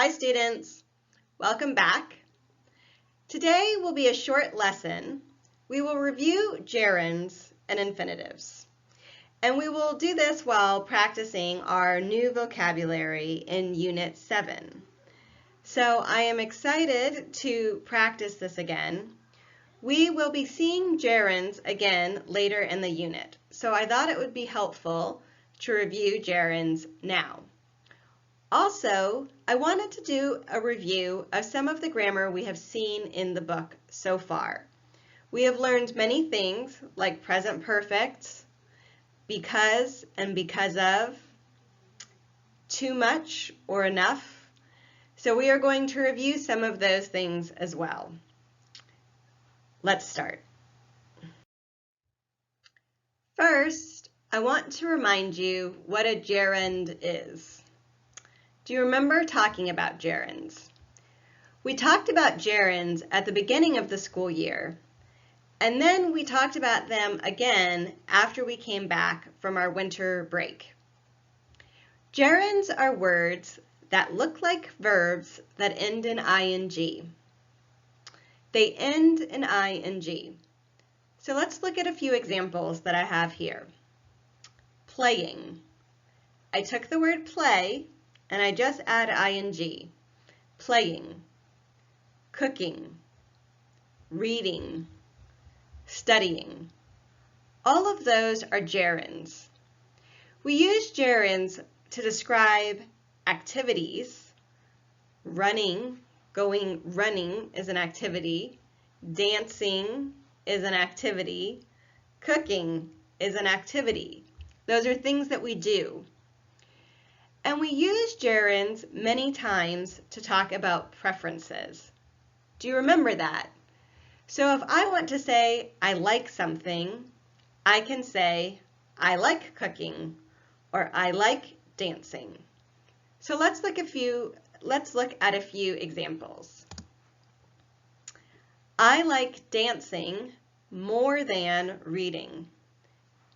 Hi students, welcome back. Today will be a short lesson. We will review gerunds and infinitives. And we will do this while practicing our new vocabulary in Unit 7. So I am excited to practice this again. We will be seeing gerunds again later in the unit. So I thought it would be helpful to review gerunds now. Also, I wanted to do a review of some of the grammar we have seen in the book so far. We have learned many things like present perfect, because and because of, too much or enough. So we are going to review some of those things as well. Let's start. First, I want to remind you what a gerund is. Do you remember talking about gerunds? We talked about gerunds at the beginning of the school year, and then we talked about them again after we came back from our winter break. Gerunds are words that look like verbs that end in ing. They end in ing. So let's look at a few examples that I have here. Playing. I took the word play and I just add ing. Playing, cooking, reading, studying. All of those are gerunds. We use gerunds to describe activities. Running, going running is an activity. Dancing is an activity. Cooking is an activity. Those are things that we do. And we use gerunds many times to talk about preferences. Do you remember that? So if I want to say I like something, I can say I like cooking or I like dancing. So let's look at a few examples. I like dancing more than reading.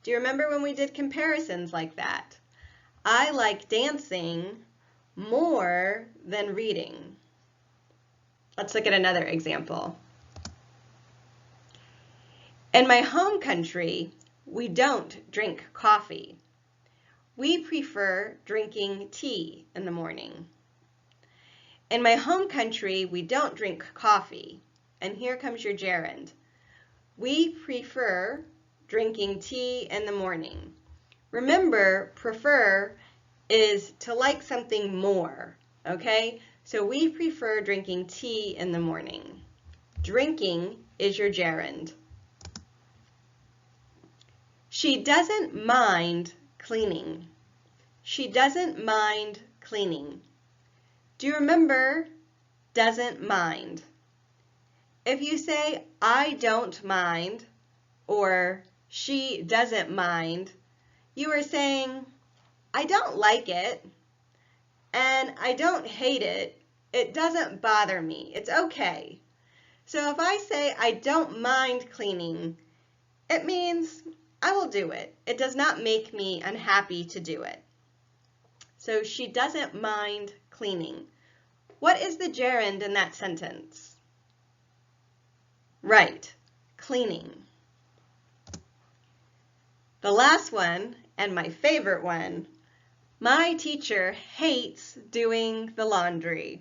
Do you remember when we did comparisons like that? I like dancing more than reading. Let's look at another example. In my home country, we don't drink coffee. We prefer drinking tea in the morning. In my home country, we don't drink coffee. And here comes your gerund. We prefer drinking tea in the morning. Remember, prefer is to like something more, okay? So we prefer drinking tea in the morning. Drinking is your gerund. She doesn't mind cleaning. She doesn't mind cleaning. Do you remember doesn't mind? If you say I don't mind or she doesn't mind, you are saying, I don't like it, and I don't hate it. It doesn't bother me. It's okay. So if I say I don't mind cleaning, it means I will do it. It does not make me unhappy to do it. So she doesn't mind cleaning. What is the gerund in that sentence? Right, cleaning. The last one, and my favorite one, my teacher hates doing the laundry.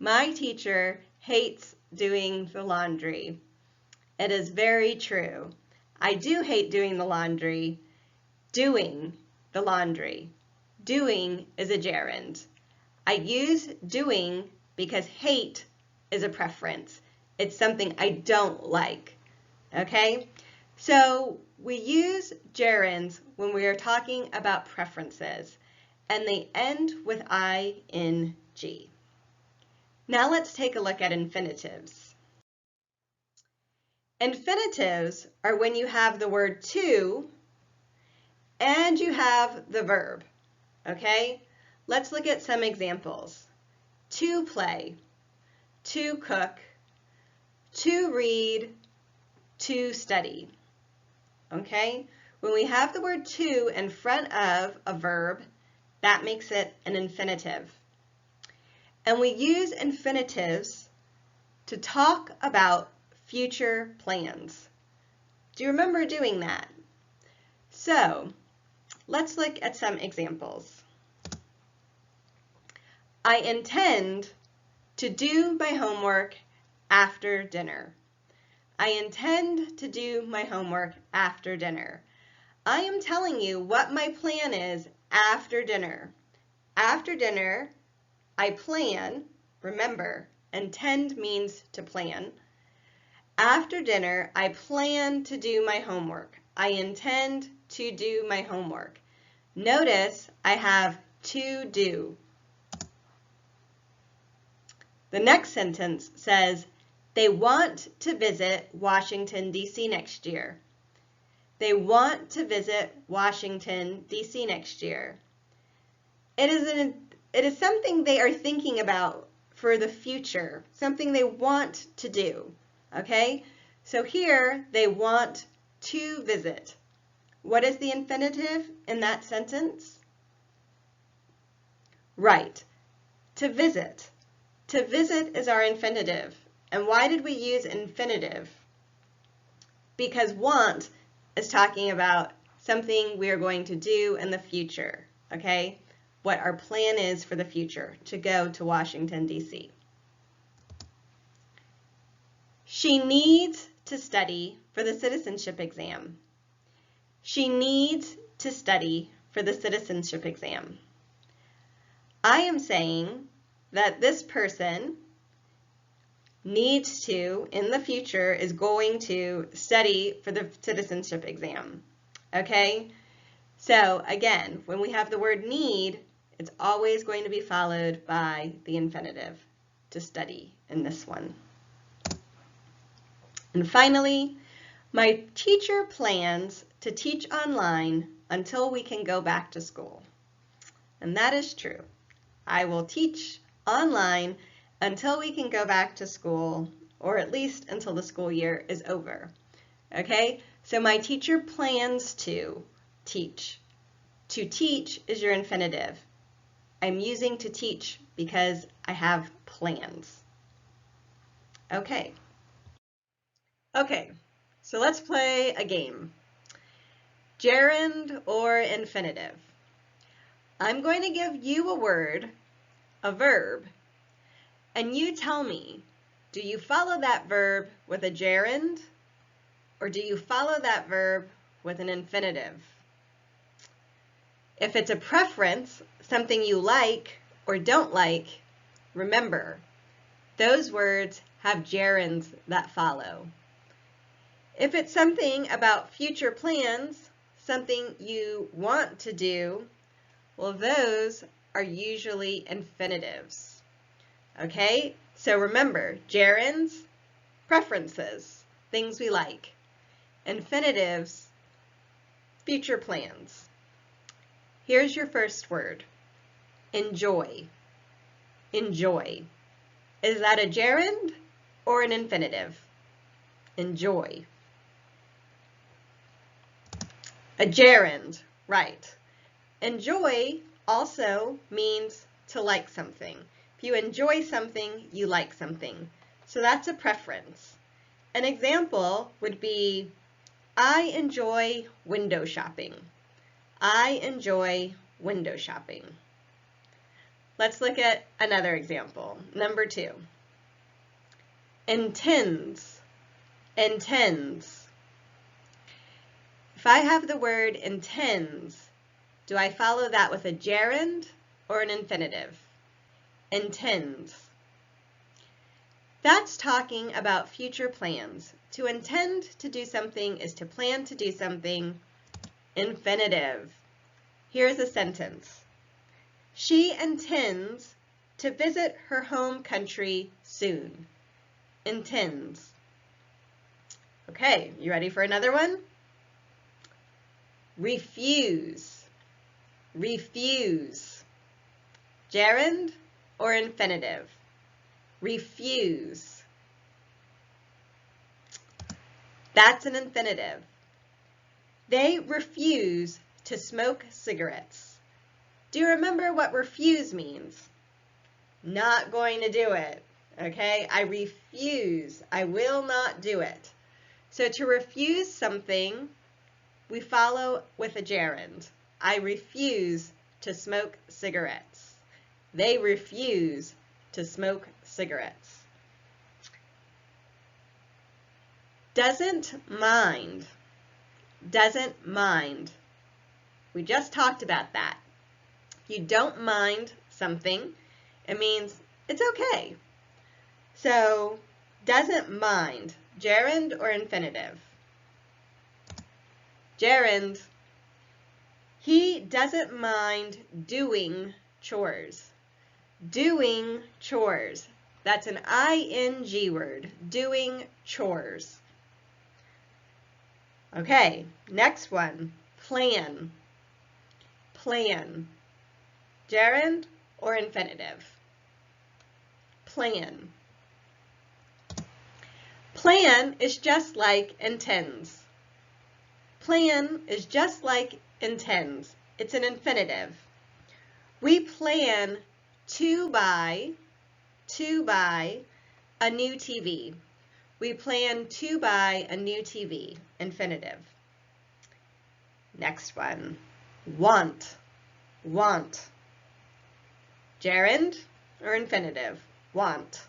My teacher hates doing the laundry. It is very true. I do hate doing the laundry. Doing the laundry. Doing is a gerund. I use doing because hate is a preference. It's something I don't like. Okay? So we use gerunds when we are talking about preferences, and they end with ing. Now let's take a look at infinitives. Infinitives are when you have the word to and you have the verb, okay? Let's look at some examples. To play, to cook, to read, to study. Okay? When we have the word to in front of a verb, that makes it an infinitive. and we use infinitives to talk about future plans. Do you remember doing that? So, let's look at some examples. I intend to do my homework after dinner. I intend to do my homework after dinner. I am telling you what my plan is after dinner. After dinner, I plan. Remember, intend means to plan. After dinner, I plan to do my homework. I intend to do my homework. Notice I have to do. The next sentence says, they want to visit Washington, D.C. next year. They want to visit Washington, D.C. next year. It is something they are thinking about for the future, something they want to do, okay? So here, they want to visit. What is the infinitive in that sentence? Right, to visit. To visit is our infinitive. And why did we use infinitive? Because want is talking about something we are going to do in the future, okay? What our plan is for the future, to go to Washington, D.C. She needs to study for the citizenship exam. She needs to study for the citizenship exam. I am saying that this person needs to, in the future, is going to study for the citizenship exam, okay? So again, when we have the word need, it's always going to be followed by the infinitive, to study in this one. And finally, my teacher plans to teach online until we can go back to school. And that is true. I will teach online until we can go back to school, or at least until the school year is over. Okay, so my teacher plans to teach. To teach is your infinitive. I'm using to teach because I have plans. Okay. Okay, so let's play a game. Gerund or infinitive. I'm going to give you a word, a verb, and you tell me, do you follow that verb with a gerund, or do you follow that verb with an infinitive? If it's a preference, something you like or don't like, remember, those words have gerunds that follow. If it's something about future plans, something you want to do, well, those are usually infinitives. Okay, so remember, gerunds, preferences, things we like. Infinitives, future plans. Here's your first word, enjoy. Enjoy. Is that a gerund or an infinitive? Enjoy. A gerund, right. Enjoy also means to like something. If you enjoy something, you like something. So that's a preference. An example would be, I enjoy window shopping. I enjoy window shopping. Let's look at another example. Number 2. Intends. Intends. If I have the word intends, do I follow that with a gerund or an infinitive? Intends. That's talking about future plans. To intend to do something is to plan to do something. Infinitive. Here's a sentence. She intends to visit her home country soon. Intends. Okay, you ready for another one? Refuse. Refuse. Gerund or infinitive? Refuse. That's an infinitive. They refuse to smoke cigarettes. Do you remember what refuse means? Not going to do it. Okay? I refuse. I will not do it. So to refuse something, we follow with a gerund. I refuse to smoke cigarettes. They refuse to smoke cigarettes. Doesn't mind. Doesn't mind. We just talked about that. You don't mind something, it means it's okay. So, doesn't mind, gerund or infinitive? Gerund. He doesn't mind doing chores. Doing chores. That's an ing word, doing chores. Okay, next one, plan. Plan. Gerund or infinitive? Plan. Plan is just like intends. Plan is just like intends. It's an infinitive. We plan to buy a new TV. We plan to buy a new TV. Infinitive. Next one. Want. Want. Gerund or infinitive? Want.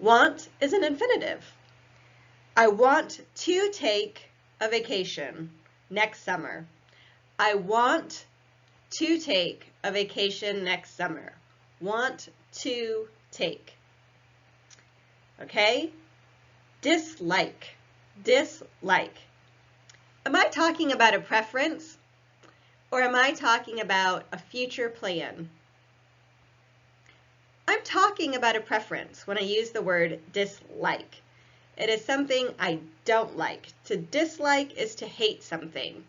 Want is an infinitive. I want to take a vacation next summer. I want to take a vacation next summer. Want to take. Okay? Dislike. Dislike. Am I talking about a preference or am I talking about a future plan? I'm talking about a preference when I use the word dislike. It is something I don't like. To dislike is to hate something.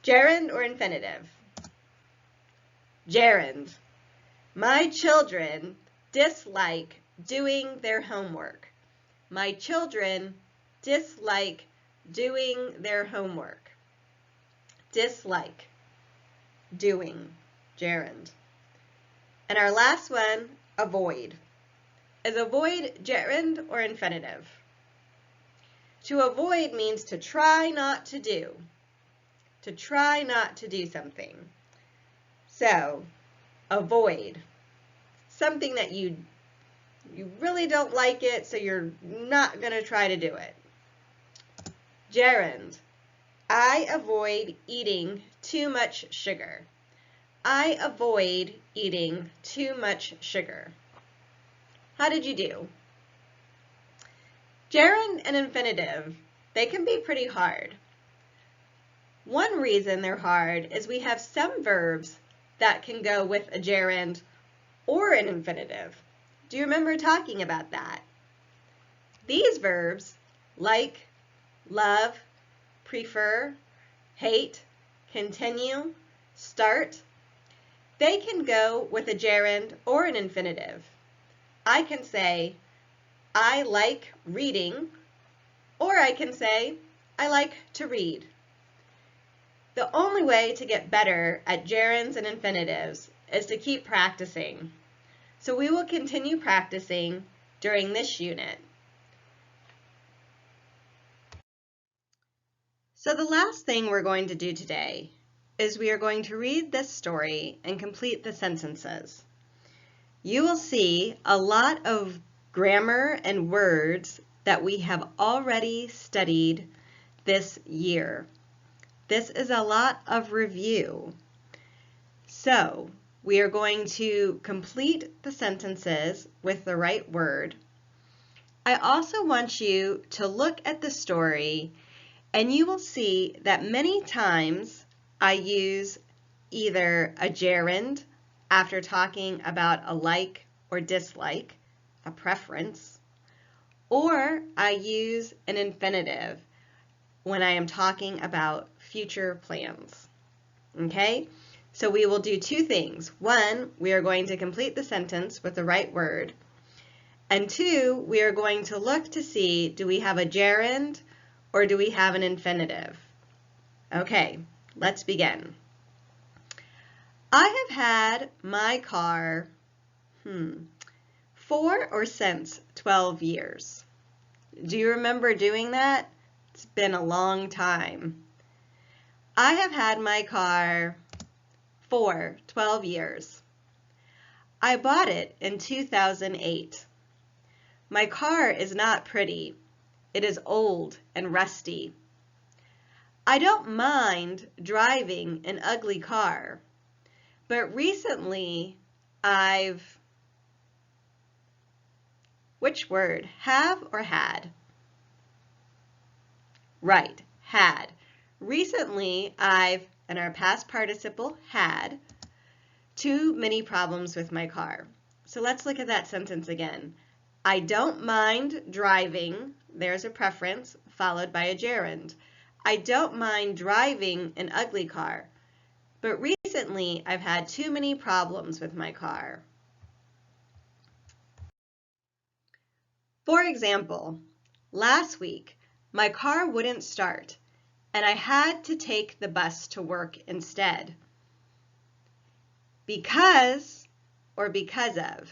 Gerund or infinitive? Gerund. My children dislike doing their homework. My children dislike doing their homework. Dislike. Doing. Gerund. And our last one, avoid. Is avoid gerund or infinitive? To avoid means to try not to do. To try not to do something. So, avoid. Something that you really don't like it, so you're not going to try to do it. Gerund. I avoid eating too much sugar. I avoid eating too much sugar. How did you do? Gerund and infinitive, they can be pretty hard. One reason they're hard is we have some verbs that can go with a gerund or an infinitive. Do you remember talking about that? These verbs, like, love, prefer, hate, continue, start, they can go with a gerund or an infinitive. I can say, I like reading, or I can say, I like to read. The only way to get better at gerunds and infinitives is to keep practicing. So we will continue practicing during this unit. So the last thing we're going to do today is we are going to read this story and complete the sentences. You will see a lot of grammar and words that we have already studied this year. This is a lot of review. So we are going to complete the sentences with the right word. I also want you to look at the story and you will see that many times I use either a gerund after talking about a like or dislike, a preference, or I use an infinitive when I am talking about future plans. Okay? So we will do two things. One, we are going to complete the sentence with the right word. And two, we are going to look to see, do we have a gerund or do we have an infinitive? Okay, let's begin. I have had my car for or since 12 years. Do you remember doing that? It's been a long time. I have had my car for 12 years. I bought it in 2008. My car is not pretty. It is old and rusty. I don't mind driving an ugly car, but recently which word? Have or had? Right, had. Recently, in our past participle, had too many problems with my car. So let's look at that sentence again. I don't mind driving, there's a preference, followed by a gerund. I don't mind driving an ugly car, but recently I've had too many problems with my car. For example, last week my car wouldn't start and I had to take the bus to work instead. Because or because of?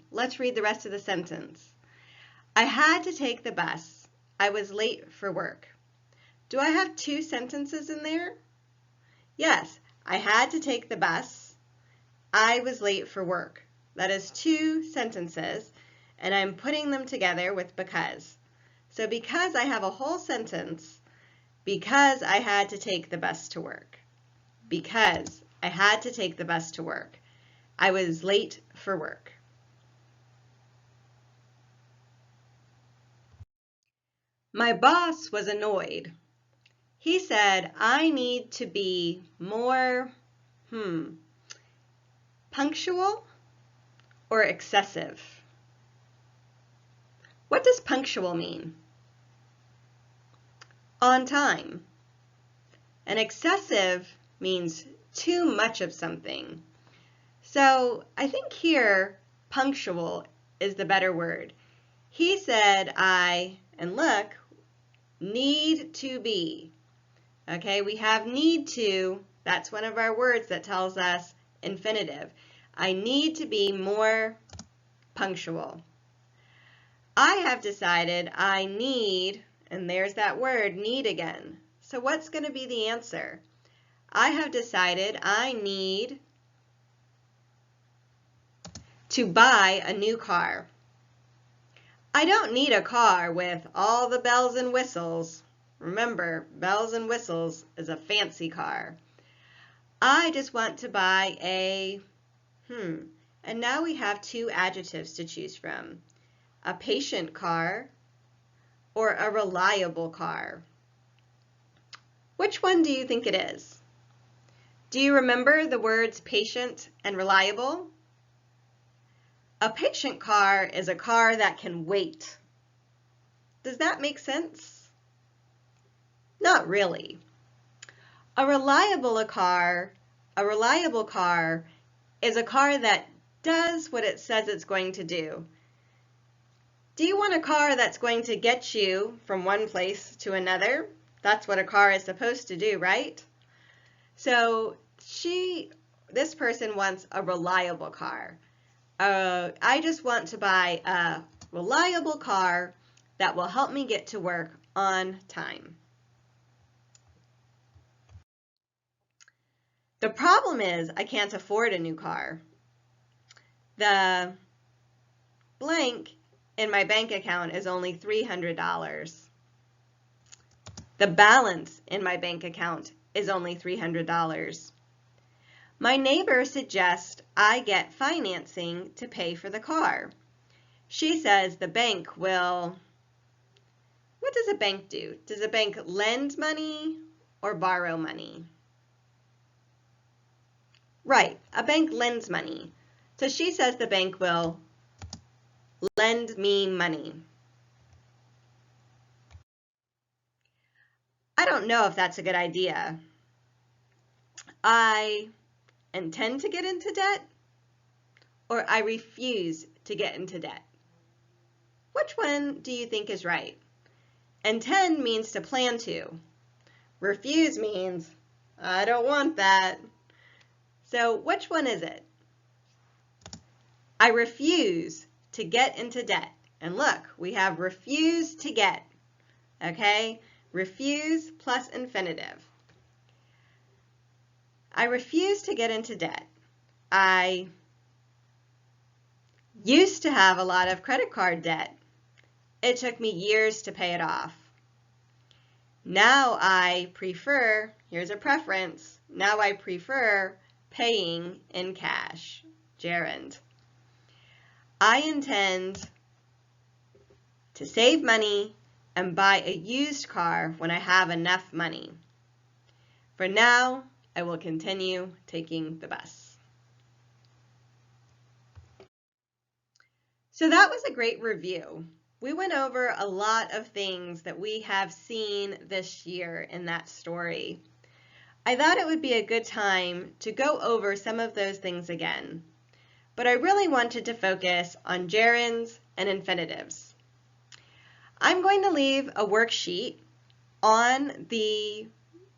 Let's read the rest of the sentence. I had to take the bus. I was late for work. Do I have two sentences in there? Yes, I had to take the bus. I was late for work. That is two sentences, and I'm putting them together with because. So because I have a whole sentence, because I had to take the bus to work. Because I had to take the bus to work. I was late for work. My boss was annoyed. He said, I need to be more, punctual or excessive? What does punctual mean? On time. And excessive means too much of something. So I think here, punctual is the better word. He said, and look, need to be. Okay, we have need to. That's one of our words that tells us infinitive. I need to be more punctual. I have decided I need, and there's that word, need again. So what's going to be the answer? I have decided I need to buy a new car. I don't need a car with all the bells and whistles. Remember, bells and whistles is a fancy car. I just want to buy a, and now we have two adjectives to choose from. A patient car or a reliable car. Which one do you think it is? Do you remember the words patient and reliable? A patient car is a car that can wait. Does that make sense? Not really. A reliable car is a car that does what it says it's going to do. Do you want a car that's going to get you from one place to another? That's what a car is supposed to do, right? So this person wants a reliable car. I just want to buy a reliable car that will help me get to work on time. The problem is I can't afford a new car. The blank in my bank account is only $300. The balance in my bank account is only $300. My neighbor suggests I get financing to pay for the car. She says the bank will. What does a bank do? Does a bank lend money or borrow money? Right, a bank lends money. So she says the bank will lend me money. I don't know if that's a good idea. I intend to get into debt, or I refuse to get into debt. Which one do you think is right? Intend means to plan to. Refuse means I don't want that. So which one is it? I refuse to get into debt. And look, we have refuse to get, okay? Refuse plus infinitive. I refuse to get into debt. I used to have a lot of credit card debt. It took me years to pay it off. Now I prefer, here's a preference, now I prefer paying in cash. Gerund. I intend to save money and buy a used car when I have enough money. For now, I will continue taking the bus. So that was a great review. We went over a lot of things that we have seen this year in that story. I thought it would be a good time to go over some of those things again, but I really wanted to focus on gerunds and infinitives. I'm going to leave a worksheet on the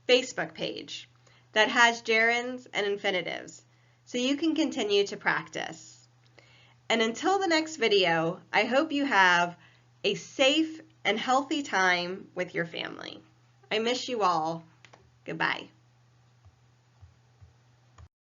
Facebook page that has gerunds and infinitives, so you can continue to practice. And until the next video, I hope you have a safe and healthy time with your family. I miss you all. Goodbye.